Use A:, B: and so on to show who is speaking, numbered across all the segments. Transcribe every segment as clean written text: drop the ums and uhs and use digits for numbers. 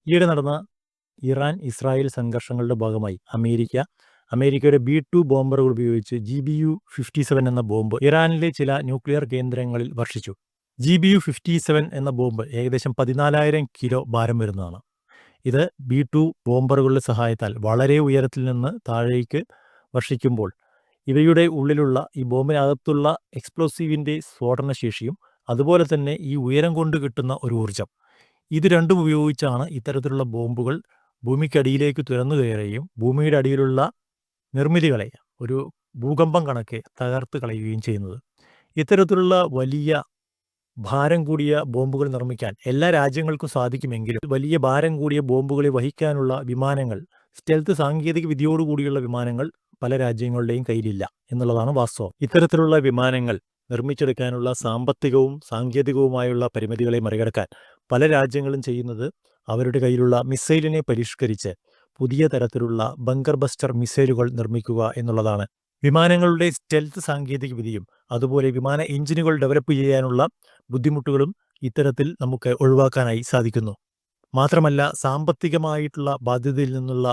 A: ഈയിടെ നടന്ന Iran Israel സംഘർഷങ്ങളുടെ ഭാഗമായി അമേരിക്കയുടെ B-2 ബോംബറുകൾ ഉപയോഗിച്ച് GBU-57 എന്ന ബോംബ് ഇറാനിലെ ചില ന്യൂക്ലിയർ കേന്ദ്രങ്ങളിൽ വർഷിച്ചു. GBU-57 എന്ന ബോംബ് ഏകദേശം 14,000 കിലോ ഭാരം വരുന്നതാണ്. ഇത് B-2 ബോംബറുകളുടെ സഹായത്താൽ വളരെ ഉയരത്തിൽ നിന്ന് താഴേക്ക് വർഷിക്കുമ്പോൾ ഇവയുടെ ഉള്ളിലുള്ള ഈ ബോംബിനകത്തുള്ള എക്സ്പ്ലോസീവിൻ്റെ സ്ഫോടനശേഷിയും അതുപോലെ തന്നെ ഈ ഉയരം കൊണ്ട് കിട്ടുന്ന ഒരു ഊർജം, ഇത് രണ്ടും ഉപയോഗിച്ചാണ് ഇത്തരത്തിലുള്ള ബോംബുകൾ ഭൂമിക്കടിയിലേക്ക് തുരന്നു കയറുകയും ഭൂമിയുടെ അടിയിലുള്ള നിർമ്മിതികളെ ഒരു ഭൂകമ്പം കണക്കെ തകർത്ത് കളയുകയും ചെയ്യുന്നത്. ഇത്തരത്തിലുള്ള വലിയ ഭാരം കൂടിയ ബോംബുകൾ നിർമ്മിക്കാൻ എല്ലാ രാജ്യങ്ങൾക്കും സാധിക്കുമെങ്കിലും വലിയ ഭാരം കൂടിയ ബോംബുകളെ വഹിക്കാനുള്ള വിമാനങ്ങൾ, സ്റ്റെൽത്ത് സാങ്കേതിക വിദ്യയോടുകൂടിയുള്ള വിമാനങ്ങൾ പല രാജ്യങ്ങളുടെയും കയ്യിലില്ല എന്നുള്ളതാണ് വാസ്തവം. ഇത്തരത്തിലുള്ള വിമാനങ്ങൾ നിർമ്മിച്ചെടുക്കാനുള്ള സാമ്പത്തികവും സാങ്കേതികവുമായുള്ള പരിമിതികളെ മറികടക്കാൻ പല രാജ്യങ്ങളും ചെയ്യുന്നത് അവരുടെ കയ്യിലുള്ള മിസൈലിനെ പരിഷ്കരിച്ച് പുതിയ തരത്തിലുള്ള ബങ്കർ ബസ്റ്റർ മിസൈലുകൾ നിർമ്മിക്കുക എന്നുള്ളതാണ്. വിമാനങ്ങളുടെ സ്റ്റെൽത്ത് സാങ്കേതിക വിദ്യയും അതുപോലെ വിമാന എഞ്ചിനുകൾ ഡെവലപ്പ് ചെയ്യാനുള്ള ബുദ്ധിമുട്ടുകളും ഇത്തരത്തിൽ നമുക്ക് ഒഴിവാക്കാനായി സാധിക്കുന്നു. മാത്രമല്ല സാമ്പത്തികമായിട്ടുള്ള ബാധ്യതയിൽ നിന്നുള്ള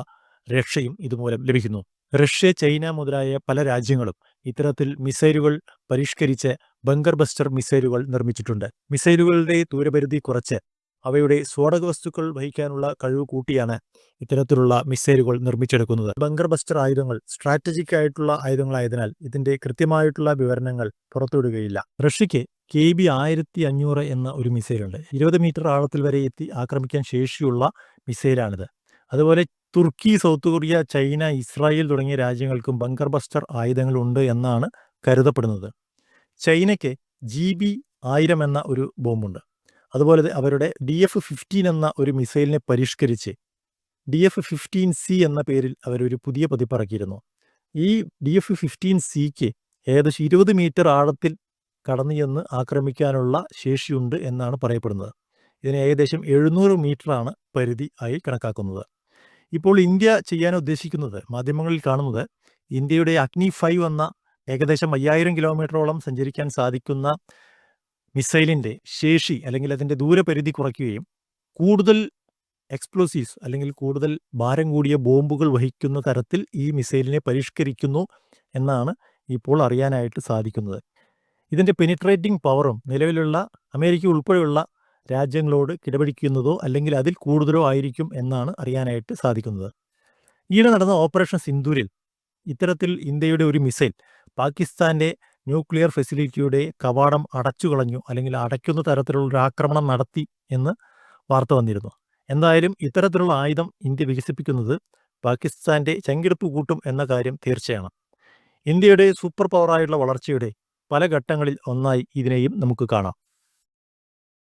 A: രക്ഷയും ഇതുമൂലം ലഭിക്കുന്നു. റഷ്യ, ചൈന മുതലായ പല രാജ്യങ്ങളും ഇത്തരത്തിൽ മിസൈലുകൾ പരിഷ്കരിച്ച് ബങ്കർ ബസ്റ്റർ മിസൈലുകൾ നിർമ്മിച്ചിട്ടുണ്ട്. മിസൈലുകളുടെ ദൂരപരിധി കുറച്ച് അവയുടെ സ്ഫോടക വസ്തുക്കൾ വഹിക്കാനുള്ള കഴിവ് കൂട്ടിയാണ് ഇത്തരത്തിലുള്ള മിസൈലുകൾ നിർമ്മിച്ചെടുക്കുന്നത്. ബങ്കർ ബസ്റ്റർ ആയുധങ്ങൾ സ്ട്രാറ്റജിക് ആയിട്ടുള്ള ആയുധങ്ങളായതിനാൽ ഇതിൻ്റെ കൃത്യമായിട്ടുള്ള വിവരണങ്ങൾ പുറത്തുവിടുകയില്ല. റഷ്യയ്ക്ക് KB-1500 എന്ന ഒരു മിസൈലുണ്ട്. 20 മീറ്റർ ആഴത്തിൽ വരെ എത്തി ആക്രമിക്കാൻ ശേഷിയുള്ള മിസൈലാണിത്. അതുപോലെ തുർക്കി, സൗത്ത് കൊറിയ, ചൈന, ഇസ്രായേൽ തുടങ്ങിയ രാജ്യങ്ങൾക്കും ബങ്കർ ബസ്റ്റർ ആയുധങ്ങളുണ്ട് എന്നാണ് കരുതപ്പെടുന്നത്. ചൈനയ്ക്ക് GB-1000 എന്ന ഒരു ബോംബുണ്ട്. അതുപോലെ അവരുടെ DF-15 എന്ന ഒരു മിസൈലിനെ പരിഷ്കരിച്ച് DF-15C എന്ന പേരിൽ അവരൊരു പുതിയ പതിപ്പ് ഇറക്കിയിരുന്നു. ഈ DF-15Cക്ക് ഏകദേശം 20 മീറ്റർ ആഴത്തിൽ കടന്നു ചെന്ന് ആക്രമിക്കാനുള്ള ശേഷിയുണ്ട് എന്നാണ് പറയപ്പെടുന്നത്. ഇതിന് ഏകദേശം 700 മീറ്ററാണ് പരിധി ആയി കണക്കാക്കുന്നത്. ഇപ്പോൾ ഇന്ത്യ ചെയ്യാൻ ഉദ്ദേശിക്കുന്നത്, മാധ്യമങ്ങളിൽ കാണുന്നത്, ഇന്ത്യയുടെ അഗ്നി 5 എന്ന ഏകദേശം 5000 കിലോമീറ്ററോളം സഞ്ചരിക്കാൻ സാധിക്കുന്ന മിസൈലിൻ്റെ ശേഷി അല്ലെങ്കിൽ അതിൻ്റെ ദൂരപരിധി കുറയ്ക്കുകയും കൂടുതൽ എക്സ്പ്ലോസീവ്സ് അല്ലെങ്കിൽ കൂടുതൽ ഭാരം കൂടിയ ബോംബുകൾ വഹിക്കുന്ന തരത്തിൽ ഈ മിസൈലിനെ പരിഷ്കരിക്കുന്നു എന്നാണ് ഇപ്പോൾ അറിയാനായിട്ട് സാധിക്കുന്നത്. ഇതിൻ്റെ പെനിട്രേറ്റിംഗ് പവറും നിലവിലുള്ള അമേരിക്ക ഉൾപ്പെടെയുള്ള രാജ്യങ്ങളോട് കിടപിടിക്കുന്നതോ അല്ലെങ്കിൽ അതിൽ കൂടുതലോ ആയിരിക്കും എന്നാണ് അറിയാനായിട്ട് സാധിക്കുന്നത്. ഈയിടെ നടന്ന ഓപ്പറേഷൻ സിന്ദൂരിൽ ഇത്തരത്തിൽ ഇന്ത്യയുടെ ഒരു മിസൈൽ പാകിസ്ഥാൻ്റെ ന്യൂക്ലിയർ ഫെസിലിറ്റിയുടെ കവാടം അടച്ചു കളഞ്ഞു അല്ലെങ്കിൽ അടയ്ക്കുന്ന തരത്തിലുള്ള ഒരു ആക്രമണം നടത്തി എന്ന് വാർത്ത വന്നിരുന്നു. എന്തായാലും ഇത്തരത്തിലുള്ള ആയുധം ഇന്ത്യ വികസിപ്പിക്കുന്നത് പാകിസ്ഥാൻ്റെ ചങ്കിടിപ്പ് കൂട്ടും എന്ന കാര്യം തീർച്ചയാണ്. ഇന്ത്യയുടെ സൂപ്പർ പവറായുള്ള വളർച്ചയുടെ പല ഘട്ടങ്ങളിൽ ഒന്നായി ഇതിനെയും നമുക്ക് കാണാം.